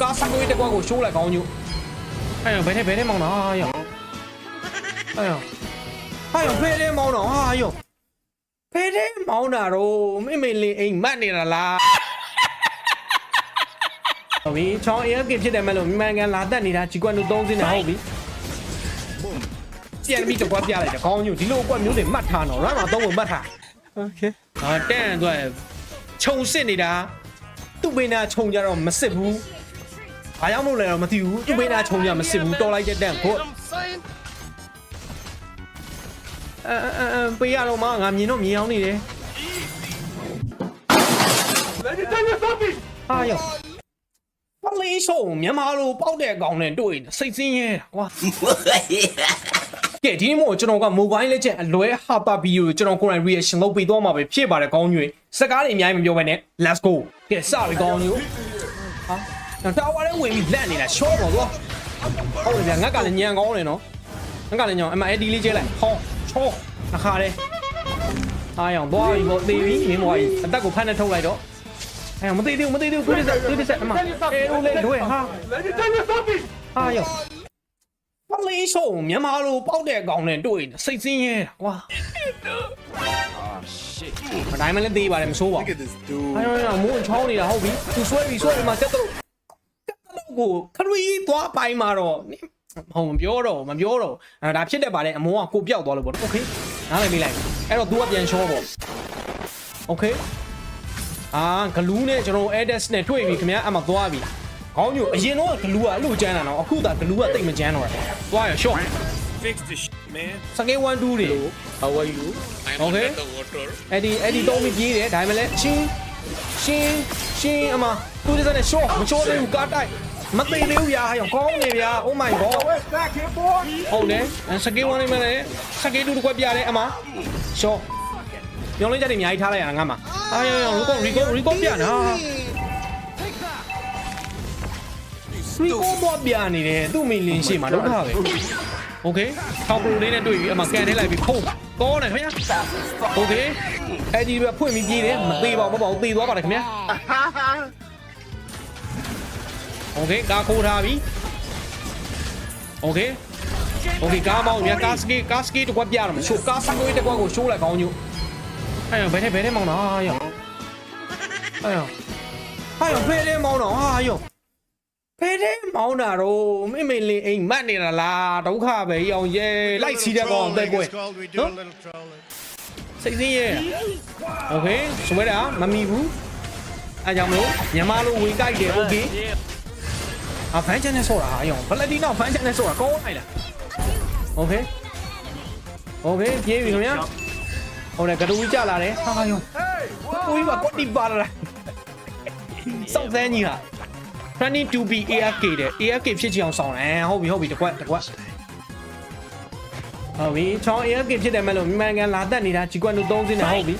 ကားစကွေးတစ်ကွက်ကိုရှိုးလိုက်ကောင်းညို့အဲ့ရောဘယ်ထဲမောင်းတော့ဟာရောအဲ့ရောဟာရောဘယ်ထဲမောင်းတော့ဟာရောဘယ်ထဲမောင်းတာတော့မေလင်းအိမ်မတ်နေတာလားဟုတ်ပြီချောင်းအေးကဖြစ်တယ်မဲ့လို့မြန်မာကန်လာတက်နေတာကြီးကွက်လို့3စင်းနဲ့ဟုတ်ပြီပြန်ပြီးတော့ပြလိုက်တယ်ကောင်းညို့ဒီလိုကွက်မျိုးတွေမှတ်ထားတော့ရမ်းမှာ3ပုံမှတ်ထားโอเคတန်းတော့ခြုံစစ်နေတာသူ့ဘေးနာခြုံကြတော့မစစ်ဘူးဘာကြောင့်မလို့လဲတော့မသိဘူးသူ့ဘေးနာခြုံကြမစစ်ဘူးတော်လိုက်တဲ့တန်းဖို့ပေးရတော့မှငါမြင်တော့မြင်အောင်နေတယ်ဟာယောပလေးရှုံမြန်မာလိုပေါက်တဲ့အကောင်နဲ့တွေ့စိတ်ဆင်းရဲကွာကဲဒီမို့ကျွန်တော်က mobile legend အလွဲဟာပါဗီဒီယိုကျွန်တော်ကိုယ်တိုင် reaction လုပ်ပေးသွားမှာပဲဖြစ်ပါတယ်ကောင်းညွေစကားတွေအများကြီးမပြောဘဲနဲ့ let's go ကဲစပြီကောင်းညွေဟာတာဝါလည်းဝင်ပြီးလက်နေတာ short ပေါ့ကွာဟုတ်တယ်ဗျာငါကလည်းညံကောင်းတယ်နော်ငါကလည်းညံအမအဲ့ဒီလေးကျဲလိုက်ဟောချောနှခါတယ်အားရောင်သွားပြီပေါ့သေပြီမင်းဘွားကြီးအတက်ကိုဖမ်းနဲ့ထုတ်လိုက်တော့အဲ့မသေးသေးဘူးသူတစ်ဆက်အမအေးဦးလေးလွဲဟာအားရောင်ပလေးရှုံမြန်မာလိုပေါက်တဲ့အကောင်နဲ့တွေ့စိတ်ဆင်းရဲကွာမတိုင်းမလည်းသေးပါတယ်မဆိုးပါဘူးအဲ့တော့မိုးချောင်းနေတာဟုတ်ပြီသူဆွဲပြီးမှတက်တော့ကိုခရီးသွားပိုင်းမှာတော့မပြောတော့ဒါဖြစ်တဲ့ပါလေအမောကကိုပြောက်သွားလို့ပေါ့โอเคနားလည်မိလိုက်အဲ့တော့ तू ကပြန်ရှောပေါ့โอเคဂလူးနဲ့ကျွန်တော် Adex နဲ့တွေ့ပြီခင်ဗျာအမှသွားပြီခေါင်းညိုအရင်တော့ဂလူးကအဲ့လိုကျန်းတာနော်အခုသာဂလူးကတိတ်မကျန်းတော့တယ်သွားရ short fix this man စကေး1 2တွေ how are you I'm on the water အဲ့ဒီတော့မပြေးတယ်ဒါပေမဲ့လည်းရှင်းအမသူဒီစနဲ့ short မ short သေးဘူးကားတိုက်မသိသေးဘူးဗျာဟောကောင်းနေဗျာ oh my god ဟုတ်တယ်စကေး1နေမဲ့လည်းစကေး2တစ်ခွက်ပြတယ်အမ short ညောင်းလေးချက်တွေအများကြီးထားလိုက်ရတာငါမှာအာရောရီကောပြနာရီကောဘောပြနေတယ်သူ့မီလင်းရှိမှာဒုက္ခပဲโอเคထောက်ပရိုလေးနဲ့တွေ့ပြီးအမကန်ထဲလိုက်ပြီးဖုံးကောတယ်ခင်ဗျာโอเคအဲ့ဒီပဲဖွင့်ပြီးပြေးတယ်မသေးပါဘူးသေသွားပါတယ်ခင်ဗျာโอเคကားခိုးထားပြီโอเคကားမောင်းများကားစကီတကွက်ပြရမှာရှိုးကားစကွေးတကွက်ကိုရှိုးလိုက်ကောင်းညို့အဲ့ရောဘယ်ထဲမောင်းတော့ဟာရောဘယ်ထဲမောင်းတော့ဟာရောဘယ်ထဲမောင်းတာတော့မေလင်းအိမ်မတ်နေတာလားဒုက္ခပဲရောင်ရဲလိုက်စီတဲ့ကောင်တဲ့ကွယ်နော်စိတ်စင်းရဲโอเคဆွဲတာမမီဘူးအဲကြောင့်မလို့မြန်မာလိုဝင်ကြိုက်တယ်โอเคဖန်ချန်နဲ့ဆော့တာဟာရောဘလက်ဒီနောက်ဖန်ချန်နဲ့ဆော့တာကောင်းလိုက်လားโอเคပြေးပြီခင်ဗျာဟုတ်တယ်ကတူကြီးကြလာတယ်ဟာရောကိုကြီးကကွတ်တီပါလာစောက်စမ်းကြီးဟာ planning to be AFK တဲ့ AFK ဖြစ်ချင်အောင်ဆောင်တယ်ဟုတ်ပြီတကွက်ဟုတ်ပြီချောင်း AFK ဖြစ်တယ်မဲ့လို့မြန်မာကန်လာတက်နေတာကြီးကွက်လို့3စင်းနဲ့ဟုတ်ပြီ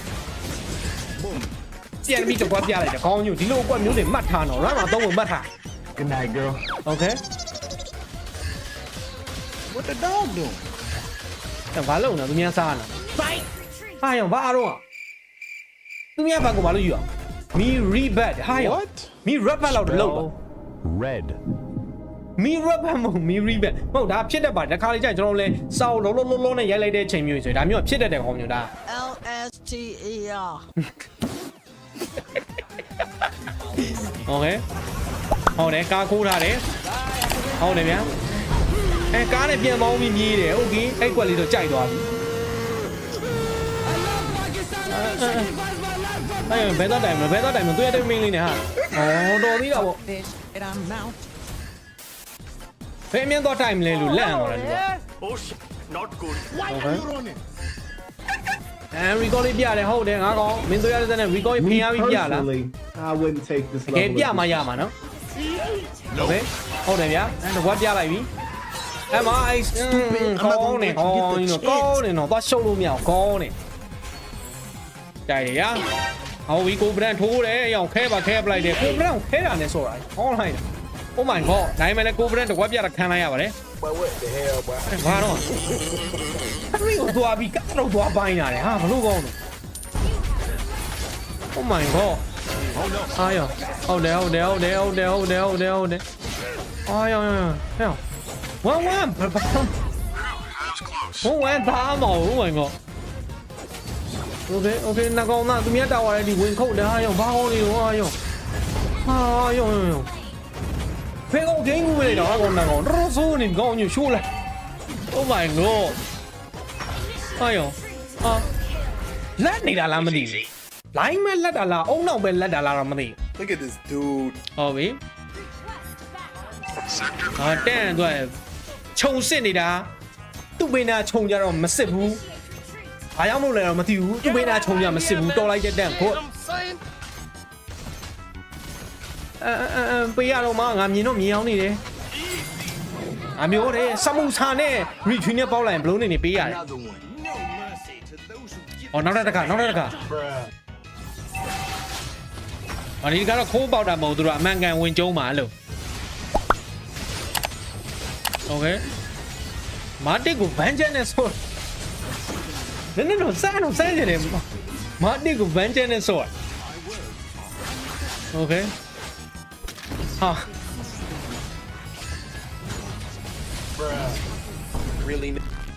ပြန်ပြီးတော့ပြလိုက်တယ်ခေါင်းညို့ဒီလိုကွက်မျိုးတွေမှတ်ထားတော့ရမ်းမှာ3ပုံမှတ်ထား Good night, girl. Okay. What the dog doing? ဘာလုပ်နေလဲသူများစားနေ Fight. ဟာရောဘာတော့သူများဘာကိုဘာလို့ယူအောင်မီ rebad ဟာရော What? မီ rebad လောက်တော့လောက်ပါ Red. မီ rebad မဟုတ်မီ rebad မဟုတ်ဒါဖြစ်တတ်ပါတခါလေးကျရင်ကျွန်တော်လဲစောက်လုံးနဲ့ရိုက်လိုက်တဲ့အချိန်မျိုးဆိုဒါမျိုးဖြစ်တတ်တဲ့ခေါင်းမျိုးဒါ LSTER Okay ဟုတ်တယ်ကားခိုးထားတယ်ဟုတ်တယ်ဗျာကားနဲ့ပြန်ပေါင်းပြီးပြေးတယ်โอเคအဲ့ကွက်လေးတော့ကြိုက်သွားပြီအဲ့ဘယ်တော့တိုင်မသူရတဲ့မင်းလေးနဲ့ဟာတော်သေးတာပေါ့ဘယ်အမြင်တော့တိုင်မလဲလို့လန့်သွားတယ်လူက Oh shit, not good. Why are you running? recall လေးပြတယ်ဟုတ်တယ်ငါကောင်မင်းတို့ရတဲ့နဲ့ recall ပြင်ရပြီးပြလား I wouldn't take this ကဲပြမှရမှာနော်ဟုတ်တယ်ဗျာတကွက်ပြလိုက်ပြီအဲ့မှာအဲ့ကောင်းနေတော့သွားရှုပ်လို့မရအောင်ကောင်းနေကြိုက်ရဟောဝီကိုဘရန်ထိုးတယ်ရောင်ခဲပါခဲပလိုက်တယ်ကိုဘရန်ကိုခဲတာနဲ့ဆိုတာဟောလိုက်တယ် Oh my god နိုင်မယ်လေကိုဘရန်တကွက်ပြတာခံလိုက်ရပါတယ် But what the hell, boy? ဘာတော့အဲ့ဒီကိုသွားပြီးကတော့သွားပိုင်းရတယ်ဟာဘလို့ကောင်းလဲ Oh my god အာယောဟုတ်တယ်ဟုတ်တယ်ဟုတ်တယ်ဟုတ်တယ်ဟုတ်တယ်ဟုတ်တယ်ဟုတ်တယ်အာယောဟဲ့ဝမ်ဘာမဟုတ်ဝင်ကောโอเคနကောင်သားသူမြတ်တာဝါလည်းဒီဝင်ခုတ်တယ်အာယောဘာဟောနေရောအာယောဖေကောင်ဂိမ်းကူလေတော့ကောင်နကောင်တော်ဆိုးနေကောင်ညရှိုးလိုက် Oh my god အာယောလက်နေတာလားမသိဘူးလိုင်းမဲ့လက်တာလားအုံနောက်ပဲလက်တာလားတော့မသိဘူး Look at this dude. ဟုတ်ပြီတန်းအတွက်ခြုံစစ်နေတာသူ့ဘေးနာခြုံကြတော့မစစ်ဘူးဘာကြောင့်မလို့လဲတော့မသိဘူးသူ့ဘေးနာခြုံကြမစစ်ဘူးတော်လိုက်တဲ့တန်းကိုပေးရတော့မှငါမြင်တော့မြင်အောင်နေတယ်အမျိုးတဲ့စမှုစာနဲ့ retreat နဲ့ပေါက်လိုက်ရင်ဘလုံးနေပေးရတယ် Another one. No mercy to those who give. နောက်တစ်ခါ Bruh. ဒီကတော့ခိုးပေါက်တာမဟုတ်သူတို့အမှန်ကန်ဝင်ကျုံးပါလို့ Okay မာတစ်ကိုဗန်ချန်နဲ့ဆိုနည်းတော့စားကြတယ်မာတစ်ကိုဗန်ချန်နဲ့ဆို Okay ဟာ Really?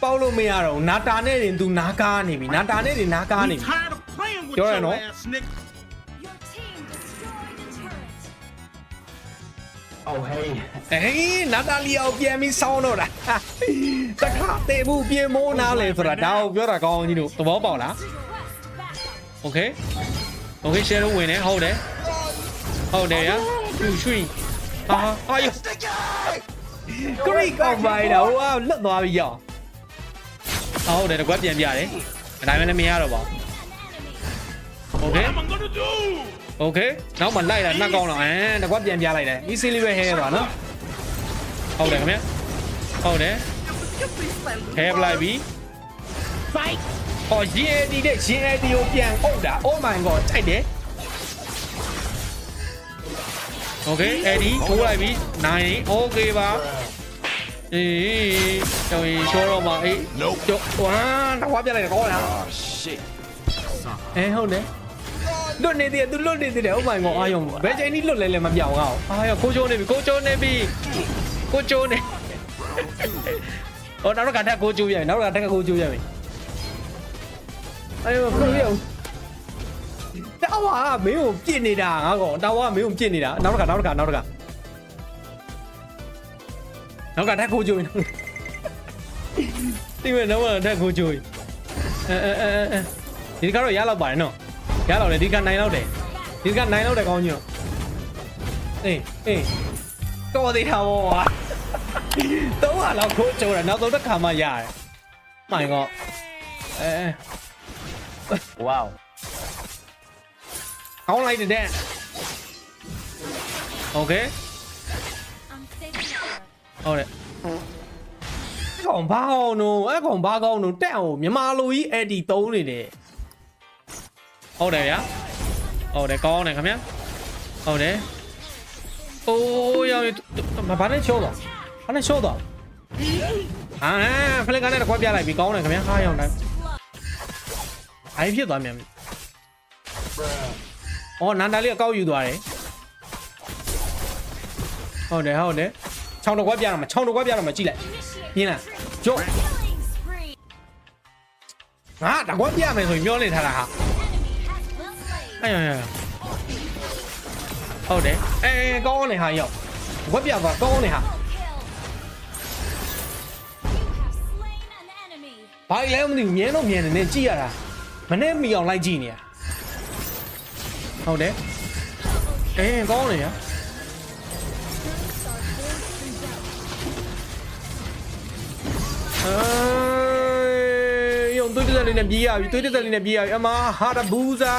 ပေါက်လို့မရတော့နာတာနဲ့တင်သူနာကားနေပြီနာတာနဲ့တင်နာကားနေပြီ Tired of playing with Yo, your no. ass, nigga. Your team destroyed a turret. Oh, hey. အေးနာတာလီအောင်ပြန်ပြီးဆောင်းတော့တာတခါတေဘူးပြေမိုးနားလေဆိုတာဒါကိုပြောတာကောင်းကြီးတို့သဘောပေါက်လား Request battle. Okay share ဝင်နေဟုတ်တယ်ရရွှေအာယောဂရိတ်ကောင်းပါလားဟိုကလွတ်သွားပြီရောဟုတ်တယ်တကွက်ပြန်ပြတယ်အတိုင်းလည်းမရတော့ပါဘူး Okay What am I gonna do? Okay နောက်မှလိုက်တာနှက်ကောင်းတော့တကွက်ပြန်ပြလိုက်တယ် easy လေးပဲဟဲပါနော်ဟုတ်တယ်ခင်ဗျဟုတ်တယ်ဟဲပလိုက်ပြီ Fight. ရင်အဒီနဲ့ရင်အဒီကိုပြန်အုပ်တာ Oh my god ကြိုက်တယ် Okay အဲ့ဒီထိုးလိုက်ပြီနိုင် Okay ပါအေးကျော်ရင်ချောတော့မှာအေးကျော်ဝမ်းတော့ပြလိုက်တော့ကောင်းလား Oh, shit. ဟုတ်တယ်လွတ်နေသေးတယ်သူလွတ်နေသေးတယ် Oh my god အာယုံဘယ်ချိန်ကြီးလွတ်လဲမပြောင်းအောင်အာယောကိုချိုးနေပြီကိုချိုးနေဟောနောက်တော့ကတက်ကိုချိုးပြန်နောက်တော့ကတက်ကကိုချိုးပြန်ပြီအာယောဘယ်လိုတာဝါမင်းကိုပြစ်နေတာငါကောတာဝါမင်းကိုပြစ်နေတာနောက်တော့ကတက်ကိုချိုးတိမဲ့နောက်ကတက်ကိုချိုးဒီကတော့ရလောက်ပါတယ်နော်ရလောက်တယ်ဒီကနိုင်လောက်တယ်ကောင်းကြီးတော့အေးတော်သေးတာဗောတော့ဟာလောက်ခိုးချိုးတာနောက်တော့တစ်ခါမှရတယ်မိုင်ကောWow ကောင်းလိုက်တဲ့ Okay I'm saving the turret. ဟုတ်တယ်ကောင်ဘာအောင်နိုးအဲ့ကောင်ဘာကောင်းနိုးတက်အောင်မြန်မာလူကြီးအဲ့ဒီတုံးနေတယ်ဟုတ်တယ်ဗျာဟုတ်တယ်ကောင်းတယ်ခင်ဗျာဟုတ်တယ်အိုးရောဘာနဲ့ချိုးတော့ဖလင်ကနေတော့ခွဲပြလိုက်ပြီကောင်းတယ်ခင်ဗျာဟာရောင်တိုင်းအိုင်ဖြစ်သွားမြန်ပြီအော်နန္ဒာလေးကောက်ယူသွားတယ်ဟုတ်တယ်ချောင်းတော့ခွဲပြတော့မှာကြည့်လိုက်မြင်လားကျုပ် Killing spree. ငါတကွက်ပြမယ်ဆိုရင်ပြောနေထားတာဟာ Enemy has been slain. ဟုတ်တယ်ကောင်းနေဟာရောက်တကွက်ပြသွားကောင်းနေဟာ Double kill. You have slain an enemy. ဘာလဲမသိဘူးမြင်နေနဲ့ကြည့်ရတာမနဲ့မီအောင်လိုက်ကြည့်နေရဟုတ်တယ်ကောင်းနေရယုံတွေးတဲ့လေးနဲ့ပြေးရပြီအမဟာတဘူဇာ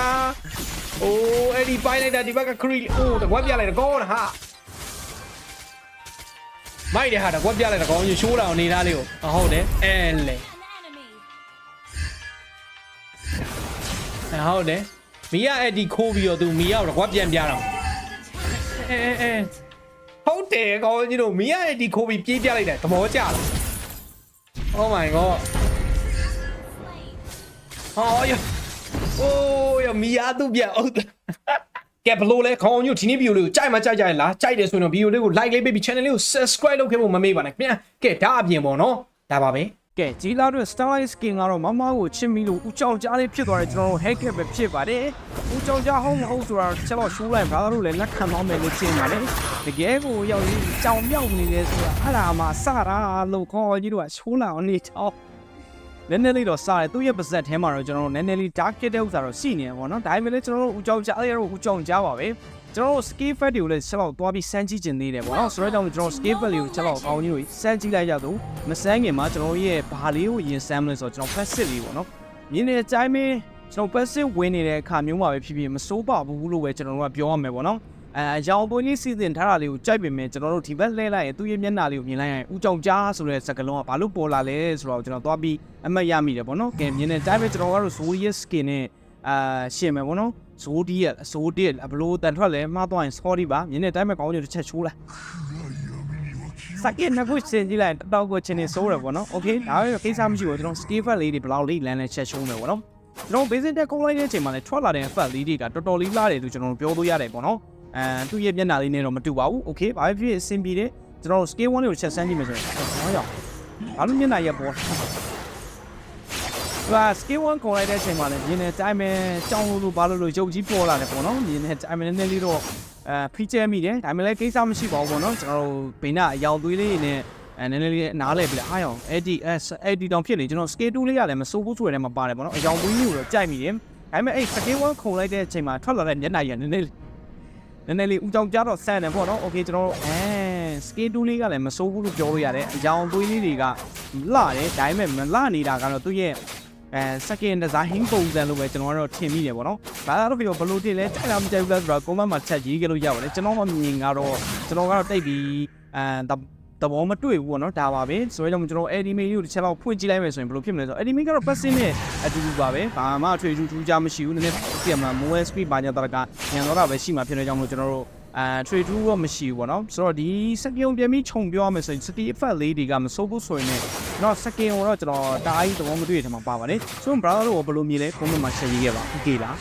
အိုးအဲ့ဒီပိုင်းလိုက်တာဒီဘက်ကခရီအိုးတကွက်ပြလိုက်တော့ကောင်းတာဟာမိုက်တယ်ဟာတကွက်ပြလိုက်တော့ကောင်းယူရှိုးတာအောင်နေသားလေးကိုဟုတ်တယ်လေ An enemy. ဟုတ်တယ်မီးရအဲ့ဒီခိုးပြီးတော့သူမီးရောက်တော့ကွာပြန်ပြတော့ဟုတ်တယ်ကောင်းကြီးတို့မီးရအဲ့ဒီခိုးပြီးပြေးပြလိုက်တယ်သဘောကျလား Oh my god ဟောယောမီးရသူ့ပြန်အုပ် ကဲဘလို့လဲခေါင်းအောင်ညိုဒီနေ့ဗီဒီယိုလေးကိုကြိုက်မှကြိုက်ကြရင်လားကြိုက်တယ်ဆိုရင်တော့ဗီဒီယိုလေးကို like လေးပေးပြီး channel လေးကို subscribe လုပ်ခဲ့ဖို့မမေ့ပါနဲ့ခင်ဗျာကဲဒါအပြင်ပေါ့နော်ဒါပါပဲ ကဲကြီးလာတဲ့ Starlight Skin ကတော့မမကိုချစ်မိလို့ဦးကြောင်ကြားလေးဖြစ်သွားတယ်ကျွန်တော်တို့ hack ပဲဖြစ်ပါတယ်ဦးကြောင်ကြားဟုတ်မဟုတ်ဆိုတာချက်တော့ရှိုးလိုက်ဘာလို့လဲလက်ခံတော့မယ်လို့ရှင်းပါလေတကယ်ကိုရောက်ရင်ကြောင်မြောက်နေတယ်ဆိုတာအဲ့ဒါမှစတာလို့ခေါ်ကြီးတို့ကရှိုးလာအောင်နေချောင်းနည်းနည်းလေးတော့စားတယ်သူ့ရဲ့ပါဇက်ထဲမှာတော့ကျွန်တော်တို့နည်းနည်းလေး dark တဲ့ဥစ္စာတော့ရှိနေတယ်ပေါ့နော်ဒါပေမဲ့လည်းကျွန်တော်တို့ဦးကြောင်ကြားလေးတော့ဦးကြောင်ကြားပါပဲကျွန်တော်တို့ skill fat တွေကိုလည်းချက်တော့သွားပြီးစမ်းကြည့်ခြင်းသေးတယ်ပေါ့နော်ဆိုတော့ကျွန်တော် skill fat တွေကိုချက်တော့အကောင်းကြီးကိုစမ်းကြည့်လိုက်ကြတော့မစမ်းခင်မှာကျွန်တော်ရဲ့ဘာလေးကိုရင်စမ်းမလဲဆိုတော့ကျွန်တော် passive လေးပေါ့နော်မြင်နေတဲ့အတိုင်းပဲကျွန်တော် passive ဝင်နေတဲ့အခါမျိုးမှာပဲဖြစ်ဖြစ်မစိုးပါဘူးလို့ပဲကျွန်တော်တို့ကပြောရမယ်ပေါ့နော်ရောင်ပွင့်လေးစီစဉ်ထားတာလေးကိုကြိုက်ပေမဲ့ကျွန်တော်တို့ဒီဘက်လှည့်လိုက်ရင်သူ့ရဲ့မျက်နှာလေးကိုမြင်လိုက်ရင်ဦးကြောင်ကြားဆိုတဲ့စကားလုံးကဘာလို့ပေါ်လာလဲဆိုတော့ကျွန်တော်သွားပြီးအမှတ်ရမိတယ်ပေါ့နော်ကဲမြင်တဲ့အတိုင်းပဲကျွန်တော်ကတော့ Zodiac skin နဲ့ရှင်းမယ်ပေါ့နော် Zodiac ဘလို့တန်ထွက်လဲမှားသွားရင် sorry ပါမြင်တဲ့အတိုင်းပဲကောင်းကြီးတစ်ချက်ချိုးလိုက်စကင်နကုစင်ကြီးလိုက်တောက်ကိုချင်းနေစိုးရပေါ့နော် okay ဒါပဲကိစ္စမရှိဘူးကျွန်တော် skill fat လေးတွေဘလောက်လေးလမ်းလဲချက်ချိုးမယ်ပေါ့နော်ကျွန်တော် basic တက်ကုန်းလိုက်တဲ့အချိန်မှာလည်းထွက်လာတဲ့ fat လေးတွေကတော်တော်လေးလာတယ်လို့ကျွန်တော်ပြောလို့ရတယ်ပေါ့နော်သူ့ရဲ့မျက်နှာလေးနဲ့တော့မတူပါဘူး okay ဘာဖြစ်ဖြစ်အဆင်ပြေတယ်ကျွန်တော် scale 1လေးကိုချက်ဆန်းကြည့်မယ်ဆိုရင်ဟောရဘာလို့မျက်နှာရက်ပေါ်scale 1ခေါ်လိုက်တဲ့အချိန်မှာလည်းမြင်တဲ့အတိုင်းပဲကြောင်းလို့ဘာလို့ရုပ်ကြီးပေါ်လာတယ်ပေါ့နော်မြင်တဲ့အတိုင်းပဲနည်းနည်းလေးတော့ဖိကျဲမိတယ်ဒါပေမဲ့လည်းကိစ္စမရှိပါဘူးပေါ့နော်ကျွန်တော်တို့ဘိန်းကအယောင်သွေးလေးနဲ့နည်းနည်းလေးနားလဲပြီလားအားရောင် AD တောင်ဖြစ်လေကျွန်တော် scale 2လေးကလည်းမစိုးဘူးဆိုရတဲ့မှာပါတယ်ပေါ့နော်အယောင်သွေးလေးကိုတော့ကြိုက်မိတယ်ဒါပေမဲ့အဲ့ scale 1ခေါ်လိုက်တဲ့အချိန်မှာထွက်လာတဲ့မျက်နှာရနည်းနည်းလေးဦးကြောင်ကြားတော့ဆန်တယ်ပေါ့နော်โอเคကျွန်တော်တို့scale 2လေးကလည်းမစိုးဘူးလို့ပြောလို့ရတယ်အယောင်သွေးလေးတွေကလှတယ်ဒါပေမဲ့မလှနေတာကတော့သူ့ရဲ့second design ပုံစံလို့ပဲကျွန်တော်ကတော့ထင်မိတယ်ပေါ့နော်။ဒါကတော့ပြီးတော့ဘလို့တင်လဲတိုက်တာမကြိုက်ဘူးလားဆိုတော့ comment မှာချက်ရေးခဲ့လို့ရပါတယ်။ကျွန်တော်မှမြင်ကတော့ကျွန်တော်ကတော့တိတ်ပြီးသဘောမတွေ့ဘူးပေါ့နော်ဒါပါပဲ။ဆိုတော့ကျွန်တော် anime လေးကိုတစ်ချက်လောက်ဖွင့်ကြည့်လိုက်မယ်ဆိုရင်ဘယ်လိုဖြစ်မလဲဆိုတော့ anime ကတော့ passive နဲ့အတူတူပါပဲ။ဘာမှအထွေထူးထူးခြားမရှိဘူး။နည်းနည်းပြန်မှာ mobile speed ဘာညာတရကညံတော့တာပဲရှိမှဖြစ်နေကြောင်းလို့ကျွန်တော်တို့ထွေထူးတော့မရှိဘူးပေါ့နော်ဆိုတော့ဒီစကင်ကိုပြန်ပြီးခြုံပြောရမယ်ဆိုရင် skill effect လေးတွေကမစိုးဘူးဆိုရင်လည်းတော့စကင်ကိုတော့ကျွန်တော်တားကြီးသဘောမတွေ့တဲ့ထဲမှာပါပါတယ်ဆိုတော့ brother တို့ဘယ်လိုမြင်လဲ comment မှာ share ရေးခဲ့ပါโอเคလား